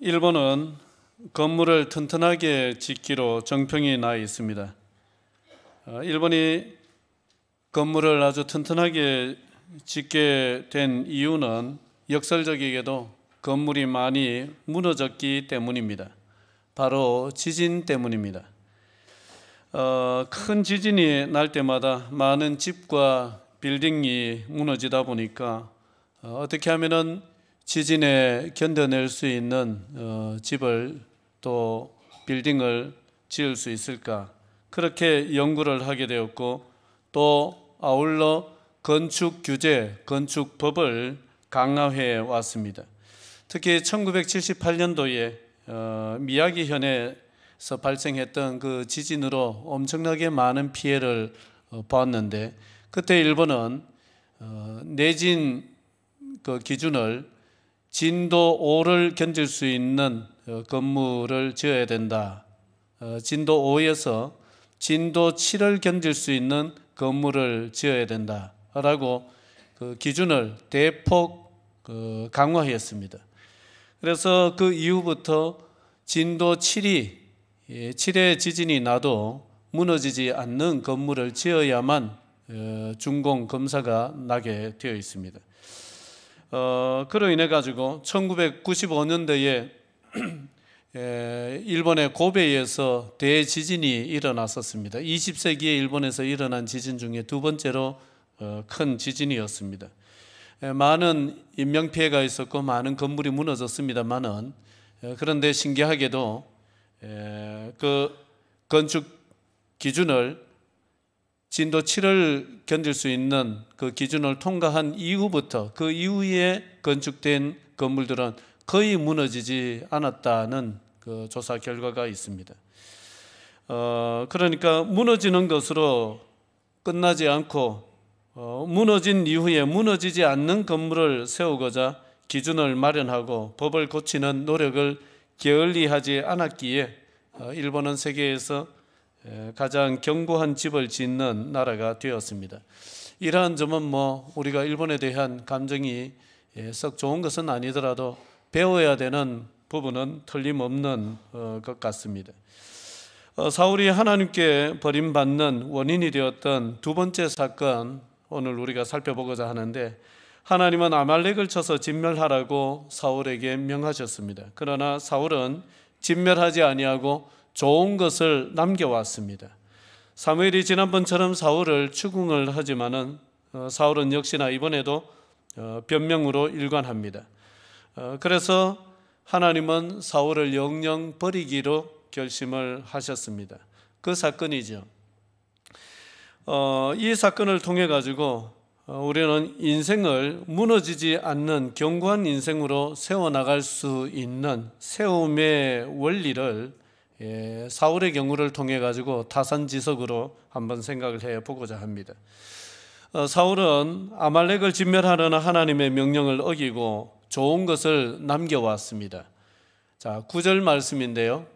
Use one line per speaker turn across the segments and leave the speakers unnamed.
일본은 건물을 튼튼하게 짓기로 정평이 나 있습니다. 일본이 건물을 아주 튼튼하게 짓게 된 이유는 역설적이게도 건물이 많이 무너졌기 때문입니다. 바로 지진 때문입니다. 큰 지진이 날 때마다 많은 집과 빌딩이 무너지다 보니까 어떻게 하면은 지진에 견뎌낼 수 있는 집을 또 빌딩을 지을 수 있을까, 그렇게 연구를 하게 되었고, 또 아울러 건축 규제, 건축법을 강화해 왔습니다. 특히 1978년도에 미야기현에서 발생했던 그 지진으로 엄청나게 많은 피해를 보았는데, 그때 일본은 내진 그 기준을 진도 5를 견딜 수 있는 건물을 지어야 된다. 진도 5에서 진도 7을 견딜 수 있는 건물을 지어야 된다라고 그 기준을 대폭 강화했습니다. 그래서 그 이후부터 진도 7의 지진이 나도 무너지지 않는 건물을 지어야만 준공 검사가 나게 되어 있습니다. 그로 인해 가지고 1995년도에 일본의 고베이에서 대지진이 일어났었습니다. 20세기에 일본에서 일어난 지진 중에 두 번째로 큰 지진이었습니다. 많은 인명피해가 있었고 많은 건물이 무너졌습니다만은, 그런데 신기하게도 그 건축 기준을 진도 7을 견딜 수 있는 그 기준을 통과한 이후부터, 그 이후에 건축된 건물들은 거의 무너지지 않았다는 그 조사 결과가 있습니다. 그러니까 무너지는 것으로 끝나지 않고 무너진 이후에 무너지지 않는 건물을 세우고자 기준을 마련하고 법을 고치는 노력을 게을리하지 않았기에 일본은 세계에서 가장 견고한 집을 짓는 나라가 되었습니다. 이러한 점은 우리가 일본에 대한 감정이 썩 좋은 것은 아니더라도 배워야 되는 부분은 틀림없는 것 같습니다. 사울이 하나님께 버림받는 원인이 되었던 두 번째 사건, 오늘 우리가 살펴보고자 하는데, 하나님은 아말렉을 쳐서 진멸하라고 사울에게 명하셨습니다. 그러나 사울은 진멸하지 아니하고 좋은 것을 남겨왔습니다. 사무엘이 지난번처럼 사울을 추궁을 하지만은 사울은 역시나 이번에도 변명으로 일관합니다. 그래서 하나님은 사울을 영영 버리기로 결심을 하셨습니다. 그 사건이죠. 이 사건을 통해 가지고 우리는 인생을 무너지지 않는 견고한 인생으로 세워나갈 수 있는 세움의 원리를 사울의 경우를 통해 가지고 타산지석으로 한번 생각을 해보고자 합니다. 사울은 아말렉을 진멸하려는 하나님의 명령을 어기고 좋은 것을 남겨왔습니다. 자, 9절 말씀인데요,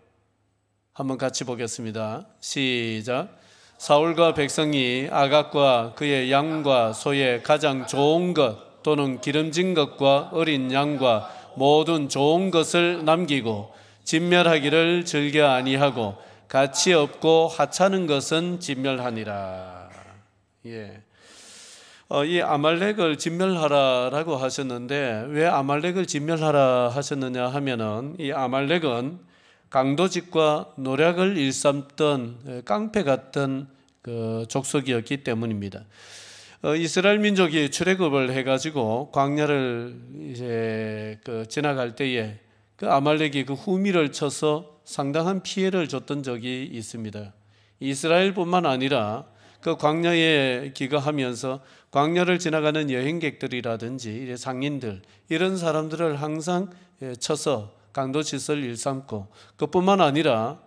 한번 같이 보겠습니다. 시작. 사울과 백성이 아각과 그의 양과 소의 가장 좋은 것 또는 기름진 것과 어린 양과 모든 좋은 것을 남기고 진멸하기를 즐겨 아니하고 가치 없고 하찮은 것은 진멸하니라. 이 아말렉을 진멸하라라고 하셨는데, 왜 아말렉을 진멸하라 하셨느냐 하면은, 이 아말렉은 강도직과 노략을 일삼던 깡패 같은 그 족속이었기 때문입니다. 이스라엘 민족이 출애굽을 해가지고 광야를 이제 지나갈 때에 그 아말렉이 그 후미를 쳐서 상당한 피해를 줬던 적이 있습니다. 이스라엘뿐만 아니라 그 광야에 기거하면서 광야를 지나가는 여행객들이라든지 상인들, 이런 사람들을 항상 쳐서 강도짓을 일삼고, 그뿐만 아니라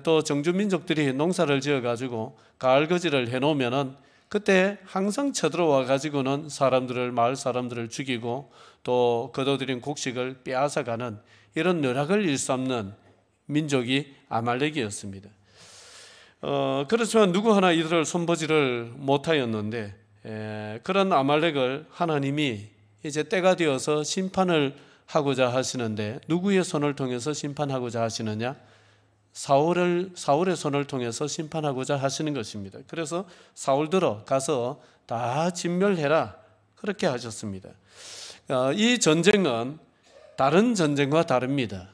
또 정주민족들이 농사를 지어가지고 가을거지를 해놓으면은 그때 항상 쳐들어와 가지고는 마을 사람들을 죽이고 또 거둬들인 곡식을 빼앗아가는 이런 노략을 일삼는 민족이 아말렉이었습니다. 그렇지만 누구 하나 이들을 손보지를 못하였는데, 그런 아말렉을 하나님이 이제 때가 되어서 심판을 심판하고자 하시는데 누구의 손을 통해서 심판하고자 하시느냐? 사울의 손을 통해서 심판하고자 하시는 것입니다. 그래서 사울들어 가서 다 진멸해라 그렇게 하셨습니다. 이 전쟁은 다른 전쟁과 다릅니다.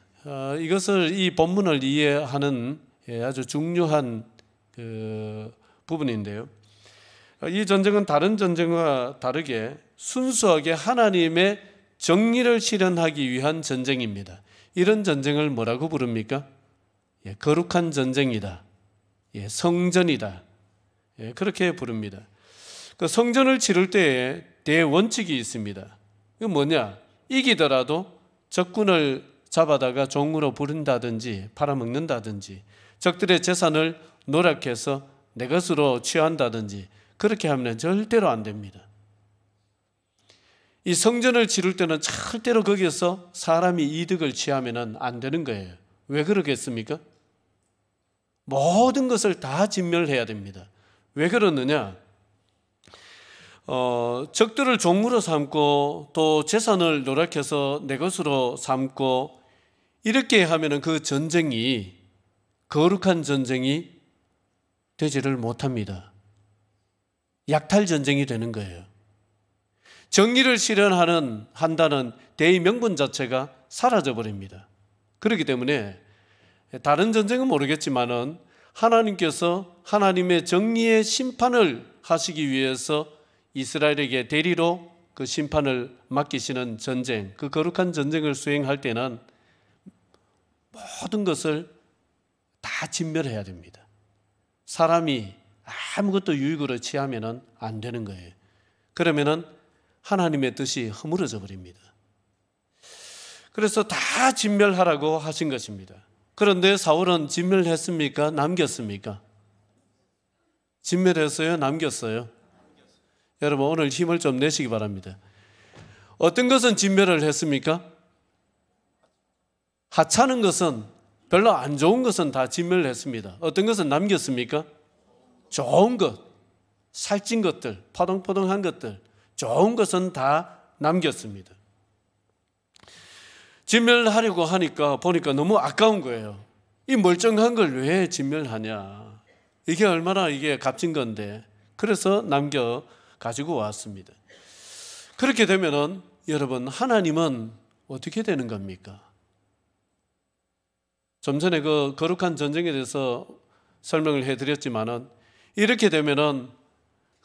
이것을 이 본문을 이해하는 아주 중요한 부분인데요. 이 전쟁은 다른 전쟁과 다르게 순수하게 하나님의 정의를 실현하기 위한 전쟁입니다. 이런 전쟁을 뭐라고 부릅니까? 거룩한 전쟁이다. 성전이다. 그렇게 부릅니다. 그 성전을 치를 때에 대원칙이 있습니다. 이건 뭐냐? 이기더라도 적군을 잡아다가 종으로 부른다든지 팔아먹는다든지 적들의 재산을 노략해서 내 것으로 취한다든지 그렇게 하면 절대로 안 됩니다. 이 성전을 치를 때는 절대로 거기에서 사람이 이득을 취하면 안 되는 거예요. 왜 그러겠습니까? 모든 것을 다 진멸해야 됩니다. 왜 그러느냐? 적들을 종으로 삼고 또 재산을 노력해서 내 것으로 삼고 이렇게 하면 그 전쟁이 거룩한 전쟁이 되지를 못합니다. 약탈 전쟁이 되는 거예요. 정의를 실현한다는 대의 명분 자체가 사라져 버립니다. 그렇기 때문에 다른 전쟁은 모르겠지만은 하나님께서 하나님의 정의의 심판을 하시기 위해서 이스라엘에게 대리로 그 심판을 맡기시는 전쟁, 그 거룩한 전쟁을 수행할 때는 모든 것을 다 진멸해야 됩니다. 사람이 아무것도 유익으로 취하면 안 되는 거예요. 그러면은 하나님의 뜻이 허물어져 버립니다. 그래서 다 진멸하라고 하신 것입니다. 그런데 사울은 진멸했습니까? 남겼습니까? 진멸했어요? 남겼어요? 여러분 오늘 힘을 좀 내시기 바랍니다. 어떤 것은 진멸을 했습니까? 하찮은 것은, 별로 안 좋은 것은 다 진멸을 했습니다. 어떤 것은 남겼습니까? 좋은 것, 살찐 것들, 포동포동한 것들, 좋은 것은 다 남겼습니다. 진멸하려고 하니까 보니까 너무 아까운 거예요. 이 멀쩡한 걸 왜 진멸하냐? 이게 얼마나 값진 건데. 그래서 남겨 가지고 왔습니다. 그렇게 되면은 여러분 하나님은 어떻게 되는 겁니까? 좀 전에 그 거룩한 전쟁에 대해서 설명을 해드렸지만은 이렇게 되면은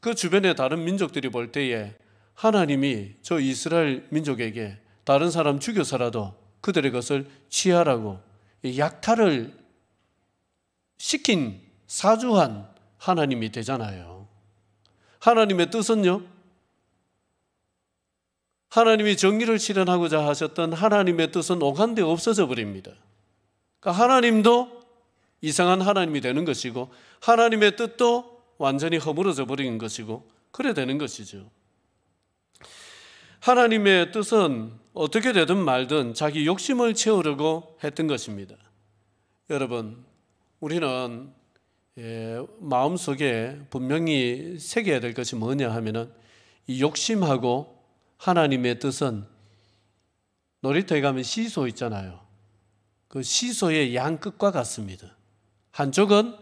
그 주변의 다른 민족들이 볼 때에 하나님이 저 이스라엘 민족에게 다른 사람 죽여서라도 그들의 것을 취하라고 약탈을 시킨 사주한 하나님이 되잖아요. 하나님의 뜻은요? 하나님이 정의를 실현하고자 하셨던 하나님의 뜻은 오간데 없어져 버립니다. 그러니까 하나님도 이상한 하나님이 되는 것이고 하나님의 뜻도 완전히 허물어져 버리는 것이고 그래 되는 것이죠. 하나님의 뜻은 어떻게 되든 말든 자기 욕심을 채우려고 했던 것입니다. 여러분, 우리는 마음속에 분명히 새겨야 될 것이 뭐냐 하면은 이 욕심하고 하나님의 뜻은 놀이터에 가면 시소 있잖아요. 그 시소의 양 끝과 같습니다. 한쪽은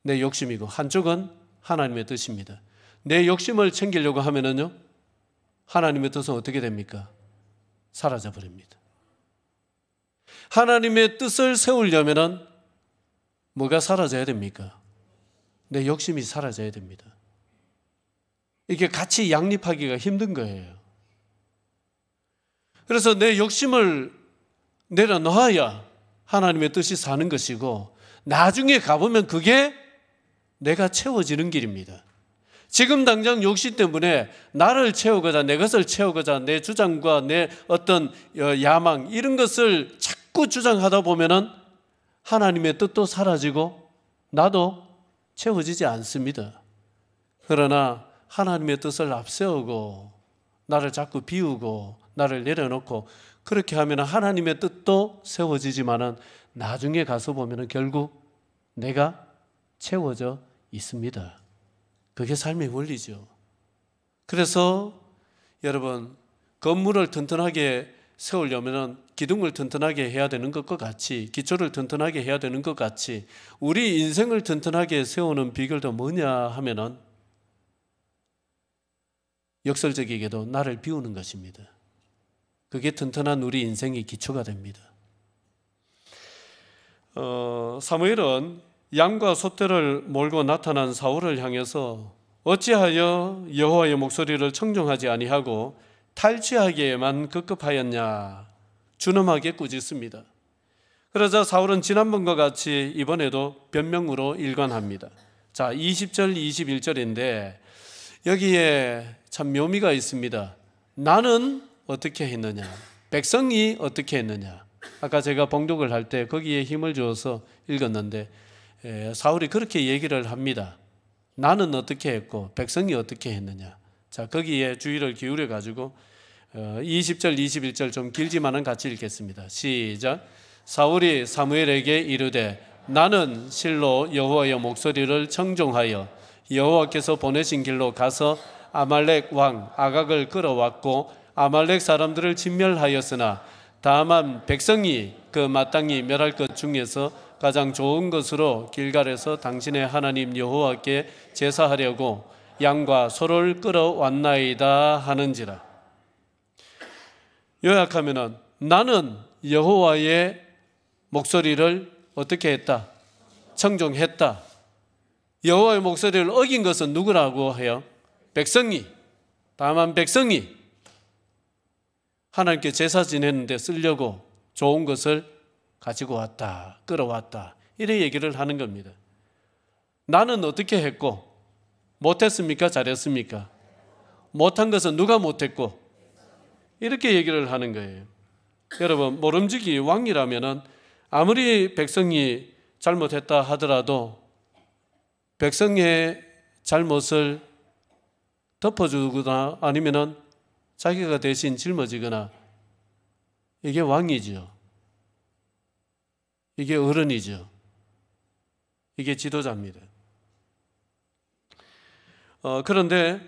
내 욕심이고 한쪽은 하나님의 뜻입니다. 내 욕심을 챙기려고 하면은요, 하나님의 뜻은 어떻게 됩니까? 사라져 버립니다. 하나님의 뜻을 세우려면은 뭐가 사라져야 됩니까? 내 욕심이 사라져야 됩니다. 이게 같이 양립하기가 힘든 거예요. 그래서 내 욕심을 내려놓아야 하나님의 뜻이 사는 것이고 나중에 가보면 그게 내가 채워지는 길입니다. 지금 당장 욕심 때문에 나를 채우고자, 내 것을 채우고자, 내 주장과 내 어떤 야망 이런 것을 자꾸 주장하다 보면은 하나님의 뜻도 사라지고 나도 채워지지 않습니다. 그러나 하나님의 뜻을 앞세우고 나를 자꾸 비우고 나를 내려놓고 그렇게 하면 하나님의 뜻도 세워지지만은 나중에 가서 보면은 결국 내가 채워져 있습니다. 그게 삶의 원리죠. 그래서 여러분 건물을 튼튼하게 세우려면 기둥을 튼튼하게 해야 되는 것과 같이, 기초를 튼튼하게 해야 되는 것 같이 우리 인생을 튼튼하게 세우는 비결도 뭐냐 하면은 역설적이게도 나를 비우는 것입니다. 그게 튼튼한 우리 인생의 기초가 됩니다. 사무엘은 양과 소떼를 몰고 나타난 사울을 향해서 어찌하여 여호와의 목소리를 청종하지 아니하고 탈취하기에만 급급하였냐 준엄하게 꾸짖습니다. 그러자 사울은 지난번과 같이 이번에도 변명으로 일관합니다. 자, 20절 21절인데 여기에 참 묘미가 있습니다. 나는 어떻게 했느냐, 백성이 어떻게 했느냐. 아까 제가 봉독을 할 때 거기에 힘을 주어서 읽었는데 사울이 그렇게 얘기를 합니다. 나는 어떻게 했고 백성이 어떻게 했느냐. 자, 거기에 주의를 기울여 가지고 20절 21절 좀 길지만은 같이 읽겠습니다. 시작. 사울이 사무엘에게 이르되 나는 실로 여호와의 목소리를 청종하여 여호와께서 보내신 길로 가서 아말렉 왕 아각을 끌어왔고 아말렉 사람들을 진멸하였으나 다만 백성이 그 마땅히 멸할 것 중에서 가장 좋은 것으로 길갈에서 당신의 하나님 여호와께 제사하려고 양과 소를 끌어왔나이다 하는지라. 요약하면은 나는 여호와의 목소리를 어떻게 했다? 청종했다. 여호와의 목소리를 어긴 것은 누구라고 해요? 백성이. 다만 백성이 하나님께 제사 지내는데 쓰려고 좋은 것을 가지고 왔다, 끌어왔다, 이래 얘기를 하는 겁니다. 나는 어떻게 했고 못했습니까? 잘했습니까? 못한 것은 누가 못했고 이렇게 얘기를 하는 거예요. 여러분, 모름지기 왕이라면은 아무리 백성이 잘못했다 하더라도 백성의 잘못을 덮어주거나 아니면은 자기가 대신 짊어지거나, 이게 왕이죠. 이게 어른이죠. 이게 지도자입니다. 그런데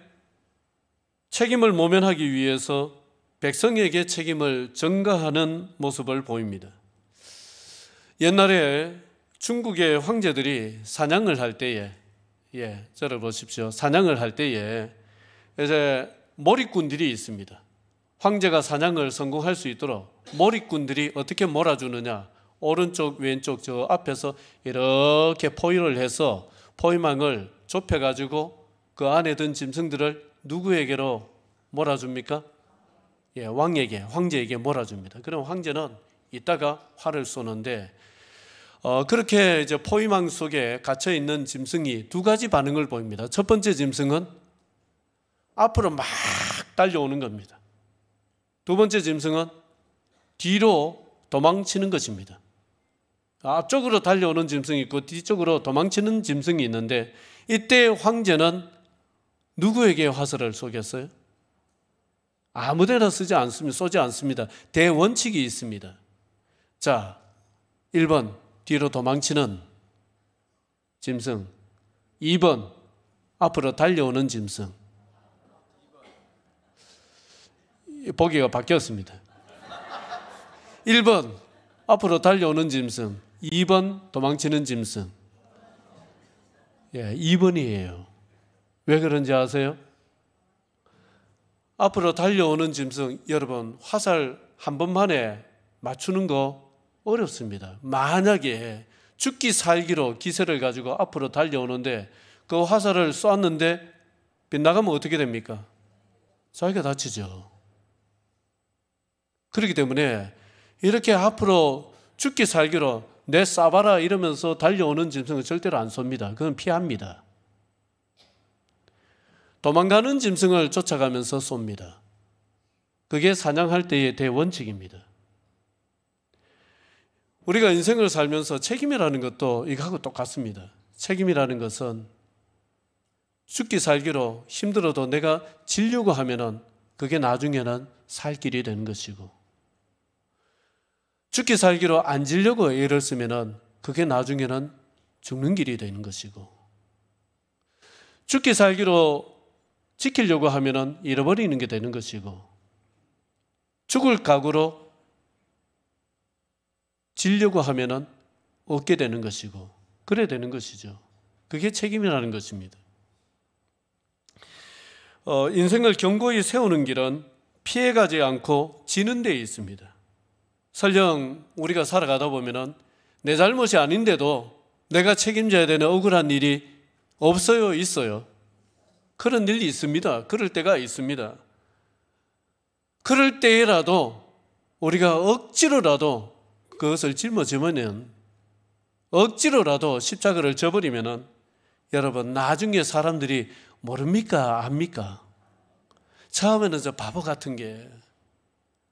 책임을 모면하기 위해서 백성에게 책임을 전가하는 모습을 보입니다. 옛날에 중국의 황제들이 사냥을 할 때에, 저를 보십시오. 사냥을 할 때에 이제 몰입꾼들이 있습니다. 황제가 사냥을 성공할 수 있도록 몰입꾼들이 어떻게 몰아주느냐, 오른쪽 왼쪽 저 앞에서 이렇게 포위를 해서 포위망을 좁혀가지고 그 안에 든 짐승들을 누구에게로 몰아줍니까? 왕에게, 황제에게 몰아줍니다. 그럼 황제는 이따가 활을 쏘는데 그렇게 이제 포위망 속에 갇혀 있는 짐승이 두 가지 반응을 보입니다. 첫 번째 짐승은 앞으로 막 달려오는 겁니다. 두 번째 짐승은 뒤로 도망치는 것입니다. 앞쪽으로 달려오는 짐승이 있고 뒤쪽으로 도망치는 짐승이 있는데, 이때 황제는 누구에게 화살을 쏘겠어요? 아무데나 쏘지 않습니다. 대원칙이 있습니다. 자, 1번 뒤로 도망치는 짐승, 2번 앞으로 달려오는 짐승. 보기가 바뀌었습니다. 1번 앞으로 달려오는 짐승, 2번 도망치는 짐승. 2번이에요. 왜 그런지 아세요? 앞으로 달려오는 짐승, 여러분 화살 한 번만에 맞추는 거 어렵습니다. 만약에 죽기 살기로 기세를 가지고 앞으로 달려오는데 그 화살을 쐈는데 빗나가면 어떻게 됩니까? 자기가 다치죠. 그렇기 때문에 이렇게 앞으로 죽기 살기로 내 쏴봐라 이러면서 달려오는 짐승은 절대로 안 쏩니다. 그건 피합니다. 도망가는 짐승을 쫓아가면서 쏩니다. 그게 사냥할 때의 대원칙입니다. 우리가 인생을 살면서 책임이라는 것도 이거하고 똑같습니다. 책임이라는 것은 죽기 살기로 힘들어도 내가 지려고 하면은 그게 나중에는 살 길이 되는 것이고, 죽기 살기로 안 지려고 애를 쓰면은 그게 나중에는 죽는 길이 되는 것이고, 죽기 살기로 지키려고 하면은 잃어버리는 게 되는 것이고, 죽을 각오로 지려고 하면은 얻게 되는 것이고, 그래야 되는 것이죠. 그게 책임이라는 것입니다. 인생을 견고히 세우는 길은 피해가지 않고 지는 데에 있습니다. 설령 우리가 살아가다 보면은 내 잘못이 아닌데도 내가 책임져야 되는 억울한 일이 없어요, 있어요? 그런 일이 있습니다. 그럴 때가 있습니다. 그럴 때라도 우리가 억지로라도 그것을 짊어지면, 억지로라도 십자가를 져버리면은, 여러분, 나중에 사람들이 모릅니까? 압니까? 처음에는 저 바보 같은 게,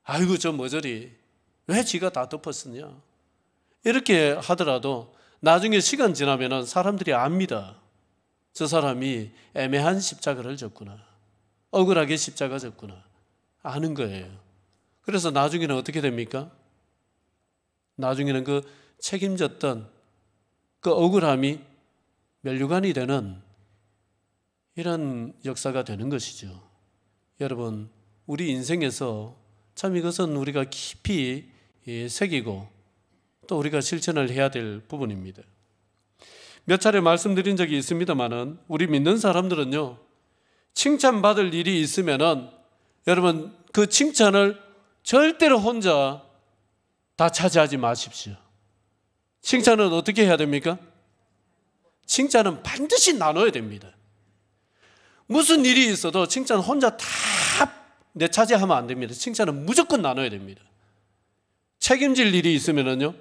아이고 저 뭐저리 왜 지가 다 덮었으냐, 이렇게 하더라도 나중에 시간 지나면은 사람들이 압니다. 저 사람이 애매한 십자가를 졌구나, 억울하게 십자가 졌구나, 아는 거예요. 그래서 나중에는 어떻게 됩니까? 나중에는 그 책임졌던 그 억울함이 면류관이 되는 이런 역사가 되는 것이죠. 여러분, 우리 인생에서 참 이것은 우리가 깊이 새기고 또 우리가 실천을 해야 될 부분입니다. 몇 차례 말씀드린 적이 있습니다만은, 우리 믿는 사람들은요, 칭찬받을 일이 있으면은 여러분, 그 칭찬을 절대로 혼자 다 차지하지 마십시오. 칭찬은 어떻게 해야 됩니까? 칭찬은 반드시 나눠야 됩니다. 무슨 일이 있어도 칭찬 혼자 다 내차지하면 안 됩니다. 칭찬은 무조건 나눠야 됩니다. 책임질 일이 있으면은요,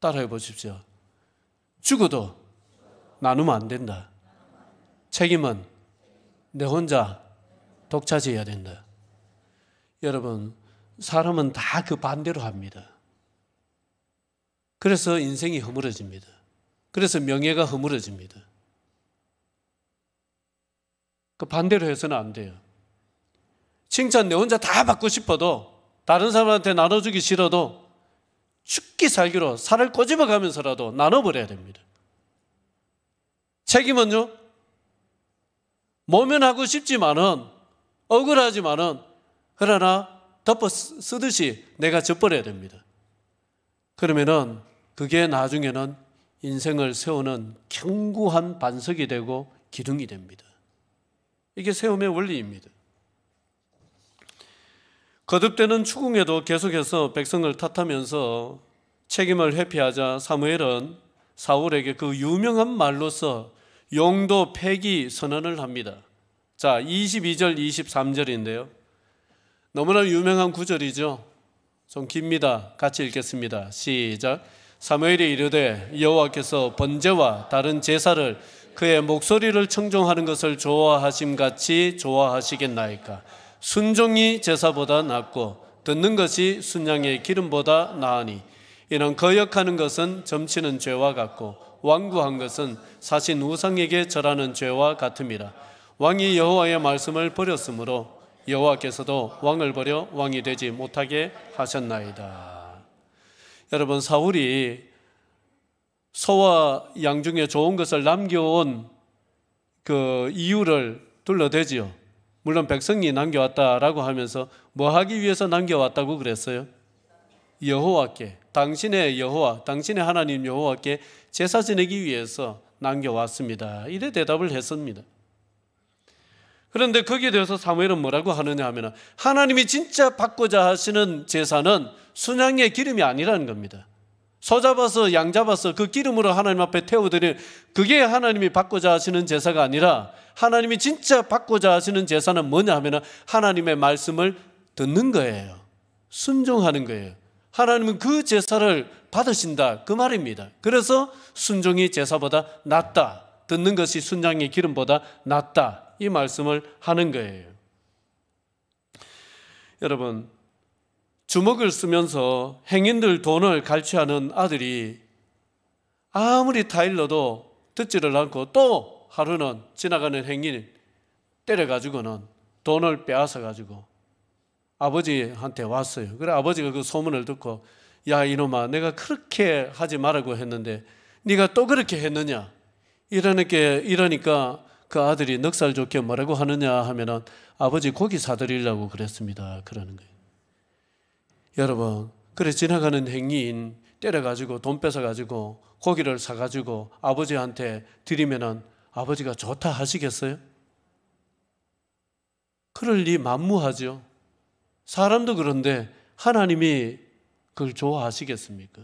따라해 보십시오. 죽어도 나누면 안 된다. 책임은 내 혼자 독차지해야 된다. 여러분, 사람은 다 그 반대로 합니다. 그래서 인생이 허물어집니다. 그래서 명예가 허물어집니다. 그 반대로 해서는 안 돼요. 칭찬 내 혼자 다 받고 싶어도, 다른 사람한테 나눠주기 싫어도 죽기 살기로 살을 꼬집어 가면서라도 나눠버려야 됩니다. 책임은요, 모면하고 싶지만은, 억울하지만은, 그러나 덮어 쓰듯이 내가 져버려야 됩니다. 그러면은 그게 나중에는 인생을 세우는 견고한 반석이 되고 기둥이 됩니다. 이게 세움의 원리입니다. 거듭되는 추궁에도 계속해서 백성을 탓하면서 책임을 회피하자 사무엘은 사울에게 그 유명한 말로서 용도 폐기 선언을 합니다. 자, 22절 23절인데요. 너무나 유명한 구절이죠. 좀 깁니다. 같이 읽겠습니다. 시작. 사무엘이 이르되 여호와께서 번제와 다른 제사를 그의 목소리를 청종하는 것을 좋아하심같이 좋아하시겠나이까. 순종이 제사보다 낫고 듣는 것이 순양의 기름보다 나으니 이는 거역하는 것은 점치는 죄와 같고 완구한 것은 사신 우상에게 절하는 죄와 같음이라. 왕이 여호와의 말씀을 버렸으므로 여호와께서도 왕을 버려 왕이 되지 못하게 하셨나이다. 여러분, 사울이 소와 양 중에 좋은 것을 남겨온 그 이유를 둘러대지요. 물론 백성이 남겨왔다라고 하면서 뭐 하기 위해서 남겨왔다고 그랬어요? 여호와께, 당신의 여호와, 당신의 하나님 여호와께 제사 지내기 위해서 남겨왔습니다. 이래 대답을 했습니다. 그런데 거기에 대해서 사무엘은 뭐라고 하느냐 하면, 하나님이 진짜 받고자 하시는 제사는 순양의 기름이 아니라는 겁니다. 소 잡아서 양 잡아서 그 기름으로 하나님 앞에 태워드리는, 그게 하나님이 받고자 하시는 제사가 아니라, 하나님이 진짜 받고자 하시는 제사는 뭐냐 하면 하나님의 말씀을 듣는 거예요. 순종하는 거예요. 하나님은 그 제사를 받으신다, 그 말입니다. 그래서 순종이 제사보다 낫다, 듣는 것이 순양의 기름보다 낫다, 이 말씀을 하는 거예요. 여러분, 주먹을 쓰면서 행인들 돈을 갈취하는 아들이 아무리 타일러도 듣지를 않고 또 하루는 지나가는 행인 때려가지고는 돈을 빼앗아가지고 아버지한테 왔어요. 그래 아버지가 그 소문을 듣고, 야 이놈아, 내가 그렇게 하지 말라고 했는데 네가 또 그렇게 했느냐, 이러니까 그 아들이 넉살 좋게 뭐라고 하느냐 하면은 아버지 고기 사드리려고 그랬습니다. 그러는 거예요. 여러분, 그래 지나가는 행위인 때려가지고 돈 뺏어가지고 고기를 사가지고 아버지한테 드리면은 아버지가 좋다 하시겠어요? 그럴 리 만무하죠. 사람도 그런데 하나님이 그걸 좋아하시겠습니까?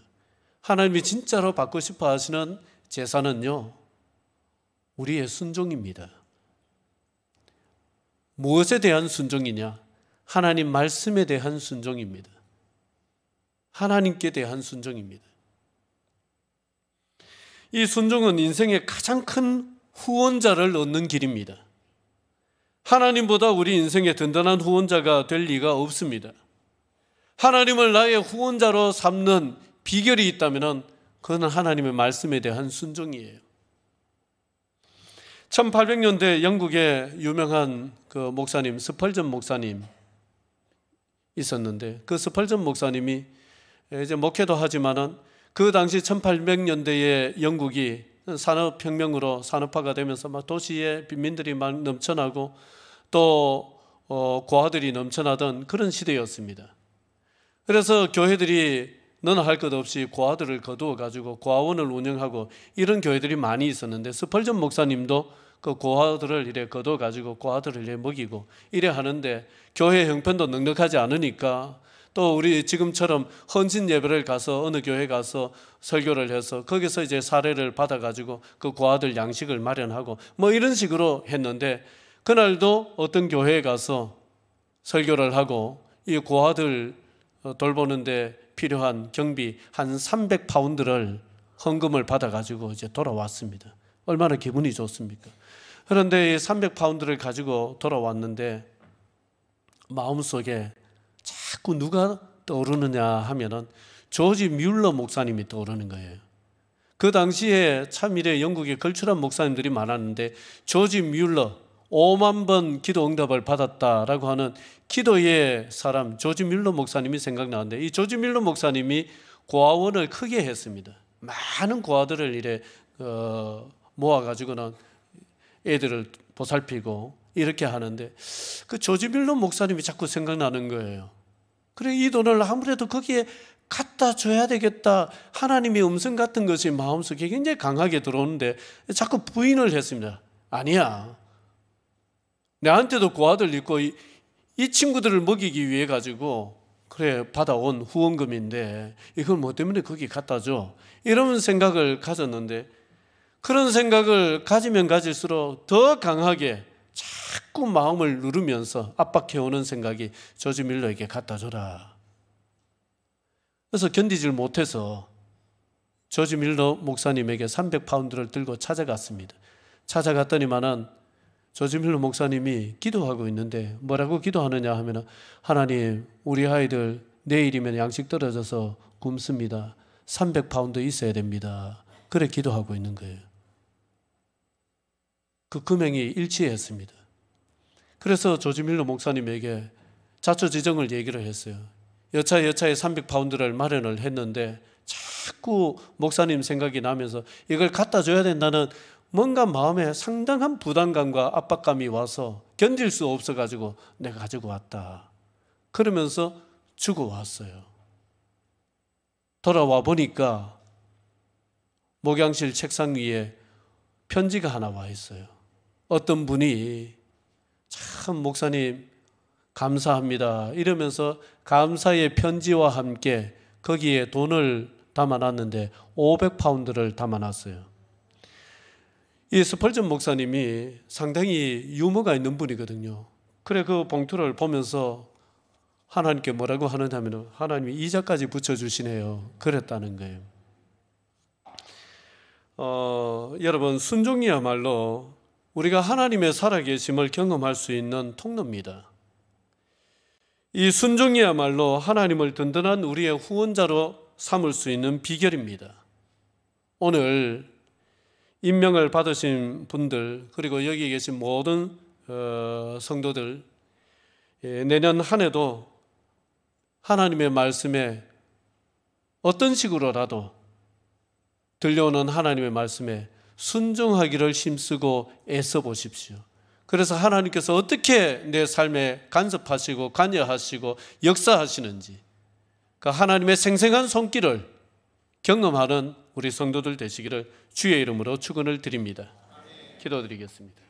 하나님이 진짜로 받고 싶어 하시는 제사는요, 우리의 순종입니다. 무엇에 대한 순종이냐? 하나님 말씀에 대한 순종입니다. 하나님께 대한 순종입니다. 이 순종은 인생의 가장 큰 후원자를 얻는 길입니다. 하나님보다 우리 인생의 든든한 후원자가 될 리가 없습니다. 하나님을 나의 후원자로 삼는 비결이 있다면 그건 하나님의 말씀에 대한 순종이에요. 1800년대 영국의 유명한 그 목사님, 스펄전 목사님 있었는데, 그 스펄전 목사님이 이제 목회도 하지만은 그 당시 1800년대의 영국이 산업혁명으로 산업화가 되면서 막 도시에 빈민들이 막 넘쳐나고 또 고아들이 넘쳐나던 그런 시대였습니다. 그래서 교회들이 너나 할 것 없이 고아들을 거두어 가지고 고아원을 운영하고 이런 교회들이 많이 있었는데, 스펄전 목사님도 그 고아들을 이래 거두어 가지고 고아들을 이래 먹이고 이래 하는데, 교회 형편도 넉넉하지 않으니까 또 우리 지금처럼 헌신 예배를 가서 어느 교회 가서 설교를 해서 거기서 이제 사례를 받아 가지고 그 고아들 양식을 마련하고 뭐 이런 식으로 했는데, 그날도 어떤 교회에 가서 설교를 하고 이 고아들 돌보는데 필요한 경비 한 300파운드를 헌금을 받아가지고 이제 돌아왔습니다. 얼마나 기분이 좋습니까? 그런데 이 300파운드를 가지고 돌아왔는데 마음속에 자꾸 누가 떠오르느냐 하면은 조지 뮬러 목사님이 떠오르는 거예요. 그 당시에 참 이래 영국에 걸출한 목사님들이 많았는데, 조지 뮬러 5만 번 기도 응답을 받았다라고 하는 기도의 사람 조지 뮬러 목사님이 생각나는데, 이 조지 뮬러 목사님이 고아원을 크게 했습니다. 많은 고아들을 이래 모아가지고는 애들을 보살피고 이렇게 하는데, 그 조지 뮬러 목사님이 자꾸 생각나는 거예요. 그래, 이 돈을 아무래도 거기에 갖다 줘야 되겠다, 하나님의 음성 같은 것이 마음속에 굉장히 강하게 들어오는데 자꾸 부인을 했습니다. 아니야, 내한테도 고아들 있고 이 친구들을 먹이기 위해 가지고 그래 받아온 후원금인데 이걸 뭐 때문에 거기 갖다 줘, 이런 생각을 가졌는데, 그런 생각을 가지면 가질수록 더 강하게 자꾸 마음을 누르면서 압박해오는 생각이 조지 밀러에게 갖다 줘라. 그래서 견디질 못해서 조지 밀러 목사님에게 300파운드를 들고 찾아갔습니다. 찾아갔더니만은 조지 밀러 목사님이 기도하고 있는데, 뭐라고 기도하느냐 하면, 하나님, 우리 아이들 내일이면 양식 떨어져서 굶습니다. 300파운드 있어야 됩니다. 그래 기도하고 있는 거예요. 그 금액이 일치했습니다. 그래서 조지 밀러 목사님에게 자초지종을 얘기를 했어요. 여차에 300파운드를 마련을 했는데 자꾸 목사님 생각이 나면서 이걸 갖다 줘야 된다는 뭔가 마음에 상당한 부담감과 압박감이 와서 견딜 수 없어가지고 내가 가지고 왔다. 그러면서 주고 왔어요. 돌아와 보니까 목양실 책상 위에 편지가 하나 와 있어요. 어떤 분이 참 목사님 감사합니다 이러면서 감사의 편지와 함께 거기에 돈을 담아놨는데 500파운드를 담아놨어요. 이 스펄전 목사님이 상당히 유머가 있는 분이거든요. 그래 그 봉투를 보면서 하나님께 뭐라고 하느냐 하면, 하나님이 이자까지 붙여주시네요. 그랬다는 거예요. 여러분, 순종이야말로 우리가 하나님의 살아계심을 경험할 수 있는 통로입니다. 이 순종이야말로 하나님을 든든한 우리의 후원자로 삼을 수 있는 비결입니다. 오늘 임명을 받으신 분들, 그리고 여기 계신 모든 성도들, 내년 한 해도 하나님의 말씀에 어떤 식으로라도 들려오는 하나님의 말씀에 순종하기를 힘쓰고 애써 보십시오. 그래서 하나님께서 어떻게 내 삶에 간섭하시고 관여하시고 역사하시는지 그 하나님의 생생한 손길을 경험하는 우리 성도들 되시기를 주의 이름으로 축원을 드립니다. 기도드리겠습니다.